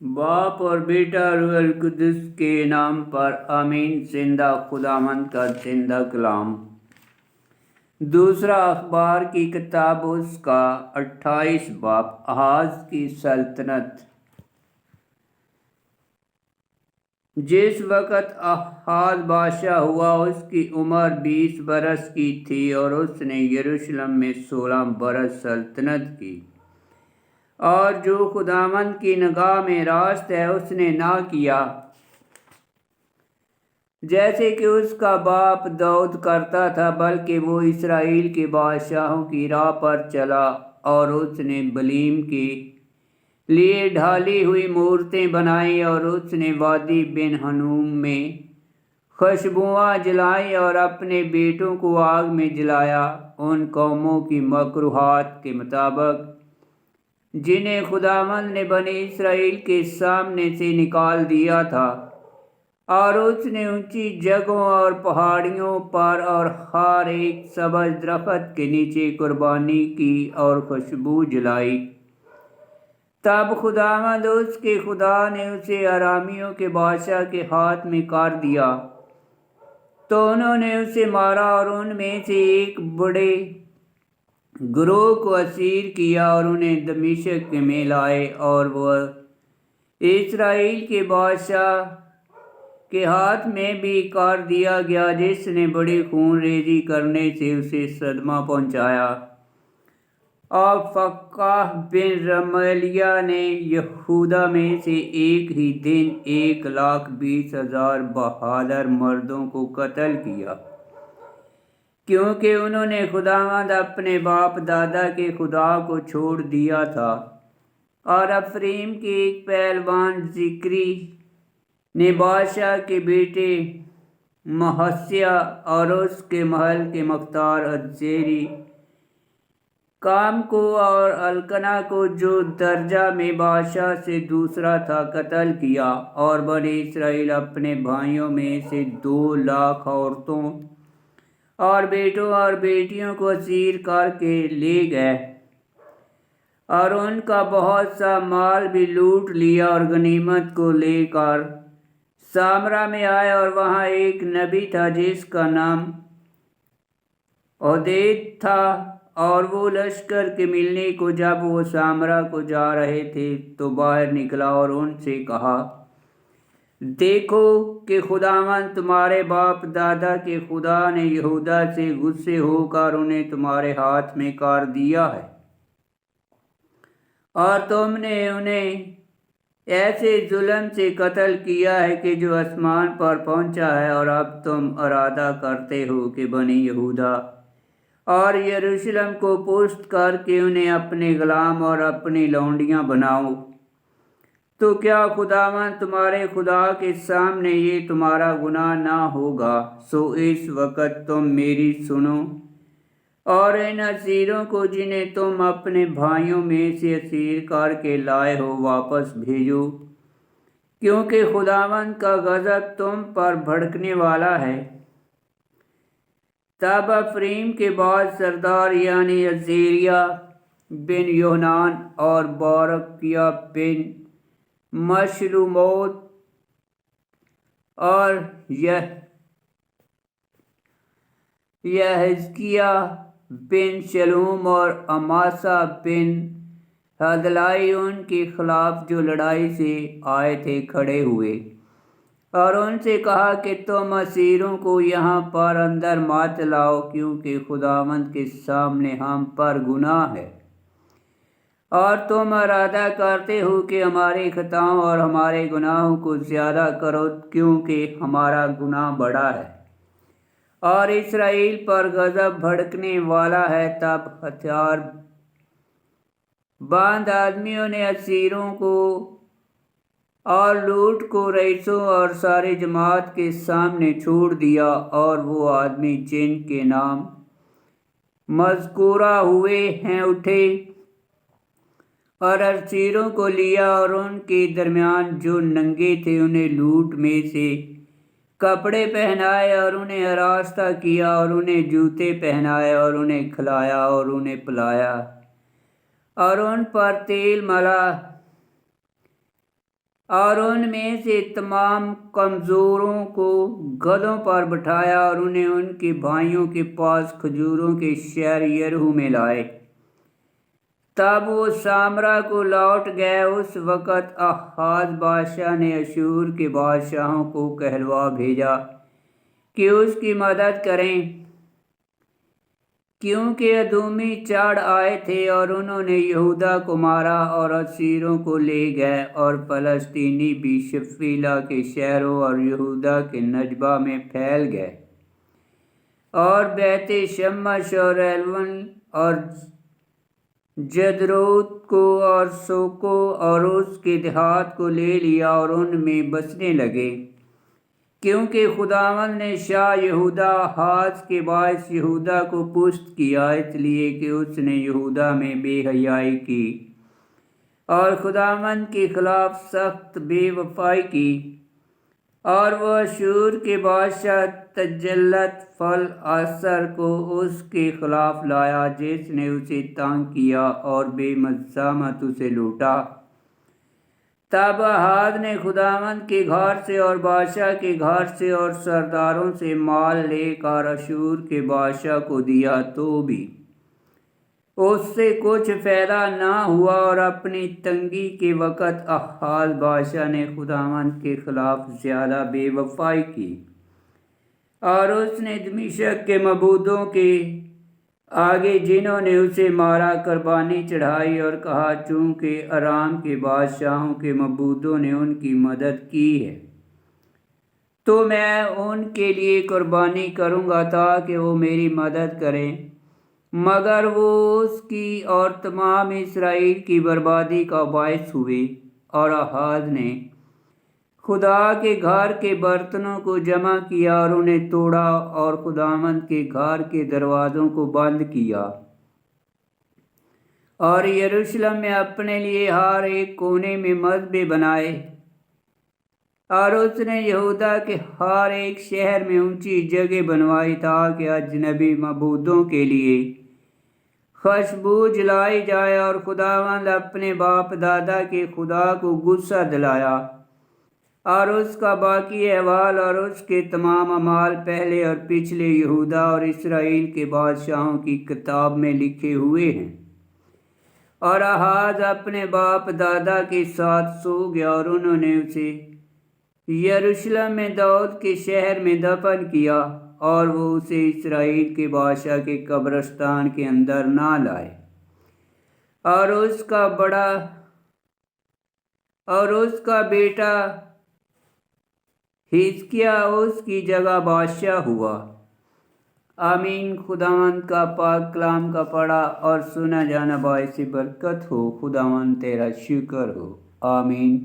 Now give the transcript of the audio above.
बाप और बेटा रूह अल कुद्दुस के नाम पर आमीन। जिंदा खुदावंद का जिंदा कलाम। दूसरा अखबार की किताब उसका 28 बाप। अहाज की सल्तनत। जिस वक़्त अहाज बादशाह हुआ उसकी उम्र 20 बरस की थी और उसने यरूशलेम में 16 बरस सल्तनत की। और जो खुदावंद की निगाह में रास्त है उसने ना किया, जैसे कि उसका बाप दाऊद करता था, बल्कि वो इसराइल के बादशाहों की राह पर चला और उसने बलीम के लिए ढाली हुई मूर्तें बनाई और उसने वादी बिन हनूम में खुशबुआं जलाई और अपने बेटों को आग में जलाया, उन कौमों की मकरूहात के मुताबिक जिन्हें खुदावंद ने बनी इसराइल के सामने से निकाल दिया था। और उसने ऊंची जगहों और पहाड़ियों पर और हर एक सब्ज़ दरख्त के नीचे कुर्बानी की और खुशबू जलाई। तब खुदावंद उसके खुदा ने उसे अरामियों के बादशाह के हाथ में कर दिया, तो उन्होंने उसे मारा और उनमें से एक बड़े गिरोह को असीर किया और उन्हें दमिश्क में लाए, और वह इसराइल के बादशाह के हाथ में भी कर दिया गया, जिसने बड़ी खून रेजी करने से उसे सदमा पहुंचाया। और फक्काह बिन रमलिया ने यहूदा में से एक ही दिन 1,20,000 बहादुर मर्दों को कत्ल किया, क्योंकि उन्होंने खुदावंद अपने बाप दादा के खुदा को छोड़ दिया था। और अफरीम के एक पहलवान जिक्री ने बादशाह के बेटे महस्या और उसके महल के मुख्तार अज़ेरी काम को और अलकना को, जो दर्जा में बादशाह से दूसरा था, कत्ल किया। और बने इसराइल अपने भाइयों में से 2 लाख औरतों और बेटों और बेटियों को असीर करके ले गए और उनका बहुत सा माल भी लूट लिया और गनीमत को लेकर सामरा में आए। और वहाँ एक नबी था जिसका नाम ओदेद था, और वो लश्कर के मिलने को जब वो सामरा को जा रहे थे तो बाहर निकला और उनसे कहा, देखो कि खुदावंद तुम्हारे बाप दादा के खुदा ने यहूदा से गुस्से होकर उन्हें तुम्हारे हाथ में कर दिया है, और तुमने उन्हें ऐसे जुल्म से कत्ल किया है कि जो आसमान पर पहुंचा है। और अब तुम इरादा करते हो कि बनी यहूदा और यरूशलेम को पुष्ट करके उन्हें अपने गुलाम और अपनी लौंडियां बनाओ, तो क्या खुदावंद तुम्हारे खुदा के सामने ये तुम्हारा गुनाह ना होगा? सो इस वक्त तुम मेरी सुनो और इन असीरों को, जिन्हें तुम अपने भाइयों में से असीर करके लाए हो, वापस भेजो, क्योंकि खुदावंद का गज़ब तुम पर भड़कने वाला है। तब अफरीम के बाद सरदार यानी अज़ेरिया बिन योनान और बारकिया बिन मशलूमोत और यहज़किया बिन शलूम और अमासा बिन हदलाई उनके खिलाफ जो लड़ाई से आए थे खड़े हुए और उनसे कहा कि तुम असीरों को यहाँ पर अंदर मत लाओ, क्योंकि खुदावंद के सामने हम पर गुनाह है। और तुम इरादा करते हो कि हमारे खताओं और हमारे गुनाहों को ज़्यादा करो, क्योंकि हमारा गुनाह बड़ा है और इसराइल पर गज़ब भड़कने वाला है। तब हथियार बांध आदमियों ने असीरों को और लूट को रईसों और सारे जमात के सामने छोड़ दिया, और वो आदमी जिनके नाम मज़कूरा हुए हैं उठे और असीरों को लिया, और उनके दरमियान जो नंगे थे उन्हें लूट में से कपड़े पहनाए और उन्हें आरास्ता किया और उन्हें जूते पहनाए और उन्हें खिलाया और उन्हें पिलाया और उन पर तेल मला اور ان میں سے تمام کمزوروں کو گدھوں پر بٹھایا اور انہیں ان کے بھائیوں کے پاس کھجوروں کے شہر یریحو میں لائے۔ تب وہ سامرا کو لوٹ گئے۔ اس وقت آحاز بادشاہ نے اشور کے بادشاہوں کو کہلوا بھیجا کہ اس کی مدد کریں، کیونکہ ادومی چڑھ آئے تھے اور انہوں نے یہودا کو مارا اور اسیروں کو لے گئے، اور فلسطینی بھی شفیلا کے شہروں اور یہودا کے نجبہ میں پھیل گئے، اور بیت شمش اور ایلون اور جدروت کو اور سوکو اور اس کے دیہات کو لے لیا اور ان میں بسنے لگے، کیونکہ خداوند نے شاہ یہودا آحاز کے باعث یہودا کو پست کیا، اس لیے کہ اس نے یہودا میں بے حیائی کی اور خداوند کے خلاف سخت بے وفائی کی۔ اور وہ اشور کے بادشاہ تجلت فل اثر کو اس کے خلاف لایا، جس نے اسے تنگ کیا اور بے مزاحمت اسے لوٹا۔ تب آحاز نے خداوند کے گھر سے اور بادشاہ کے گھر سے اور سرداروں سے مال لے کر اشور کے بادشاہ کو دیا، تو بھی اس سے کچھ فائدہ نہ ہوا، اور اپنی تنگی کے وقت آحاز بادشاہ نے خداوند کے خلاف زیادہ بے وفائی کی، اور اس نے دمشق کے معبودوں کے آگے جنہوں نے اسے مارا قربانی چڑھائی، اور کہا چونکہ ارام کے بادشاہوں کے معبودوں نے ان کی مدد کی ہے تو میں ان کے لیے قربانی کروں گا تاکہ وہ میری مدد کریں، مگر وہ اس کی اور تمام اسرائیل کی بربادی کا باعث ہوئے۔ اور آحاز نے خدا کے گھر کے برتنوں کو جمع کیا اور انہیں توڑا اور خداوند کے گھر کے دروازوں کو بند کیا، اور یروشلم میں اپنے لیے ہر ایک کونے میں مذبح بنائے، اور اس نے یہودا کے ہر ایک شہر میں اونچی جگہ بنوائی تاکہ اجنبی معبودوں کے لیے خوشبو جلائی جائے، اور خداوند اپنے باپ دادا کے خدا کو غصہ دلایا، اور اس کا باقی احوال اور اس کے تمام اعمال پہلے اور پچھلے یہودا اور اسرائیل کے بادشاہوں کی کتاب میں لکھے ہوئے ہیں۔ اور آحاز اپنے باپ دادا کے ساتھ سو گیا، اور انہوں نے اسے یروشلم میں داؤد کے شہر میں دفن کیا، اور وہ اسے اسرائیل کے بادشاہ کے قبرستان کے اندر نہ لائے۔ اور اس کا بیٹا حزقیاہ اس کی جگہ بادشاہ ہوا۔ آمین۔ خداوند کا پاک کلام کا پڑھا اور سنا جانا باعث برکت ہو۔ خداوند تیرا شکر ہو۔ آمین۔